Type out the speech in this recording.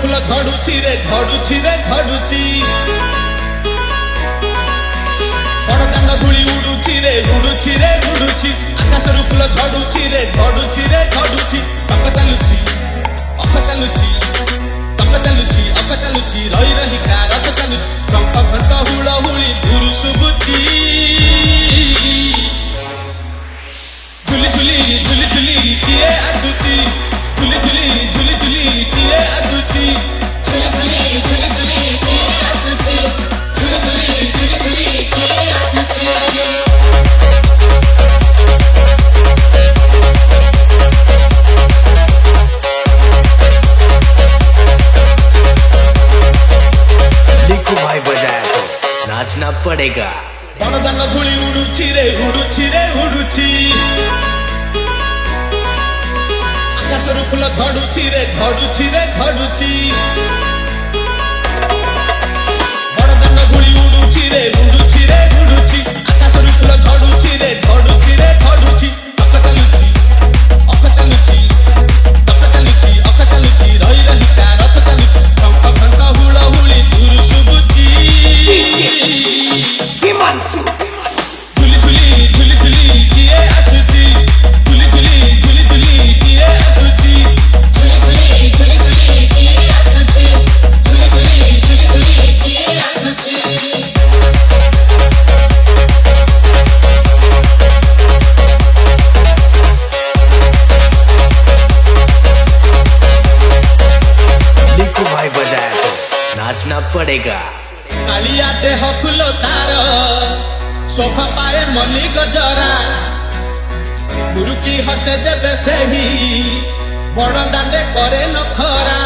ଫୁଲ ଝଡୁଛି ରେ ଝଡୁଛି ରେ ଝଡୁଛି ବଡ଼ଦାଣ୍ଡ ଧୂଳି ଉଡୁଛି ରେ ଉଡୁଛି ରେ ଉଡୁଛି ଆକାଶରୁ ଫୁଲ ଝଡୁଛି ରେ ଝଡୁଛି ରେ ଝଡୁଛି ଅକ ଚାଲୁଛି ଅକ ଚାଲୁଛି ତକ ଚାଲୁଛି ଅକ ଚାଲୁଛି ରହି ରହିକା ରଥ ଚାଲୁଛି ଶଙ୍ଖ ଘଣ୍ଟ ହୁଳହୁଳି ଧୁରୁ ଶୁଭୁଛି ଝୁଲି ଝୁଲି ଝୁଲି ଝୁଲି କିଏ ଆସୁଛି ଝୁଲି ଝୁଲି ଝୁଲି ଝୁଲି କିଏ ଆସୁଛି ଝୁଲି ଝୁଲି ଝୁଲି ଝୁଲି କିଏ ଆସୁଛି ଝୁଲି ଝୁଲି ଝୁଲି ଝୁଲି କିଏ ଆସୁଛି लिखू भाई बजाया तो नाचना पड़ेगा ବଡ଼ଦାଣ୍ଡ ଧୂଳି ଉଡୁଛି ରେ ଉଡୁଛି ରେ ଉଡୁଛି ଆକାଶରୁ ଫୁଲ ଝଡୁଛି ରେ ଝଡୁଛି ରେ ଝଡୁଛି ବଡ଼ଦାଣ୍ଡ ଧୂଳି ଉଡୁଛି ରେ ଉଡୁଛି ରେ ଉଡୁଛି ଆକାଶରୁ ଫୁଲ ଝଡୁଛି ରେ ଝଡୁଛି ରେ ଝଡୁଛି ଅକ ଚାଲୁଛି ଅକ ଚାଲୁଛି ତକ ଚାଲୁଛି ଅକ ଚାଲୁଛି ରହି ରହିକା ରଥ ଚାଲୁଛି ଶଙ୍ଖ ଘଣ୍ଟ ହୁଳହୁଳି ଧୁରୁ ଶୁଭୁଛି हिमांशु ঝুলি ঝুলি ঝুলি ঝুলি কিଏ ଆସୁଛି ঝুলি ঝুলি ঝুলি ঝুলি କିଏ ଆସୁଛି ଝୁଲି ଝୁଲି ଝୁଲି ଝୁଲି କିଏ ଆସୁଛି ଝୁଲି ଝୁଲି ଝୁଲି ଝୁଲି କିଏ ଆସୁଛି लिखू भाई बजाया तो नाचना पड़ेगा କାଳିଆ ଦେହ ଫୁଲ ତାର ଶୋଭା ପାଏ ମଲ୍ଲି ଗଜରା ମୁରୁକି ହସେ ଯେବେ ସେହି ବଡ଼ ଦାଣ୍ଡେ କରେ ନଖରା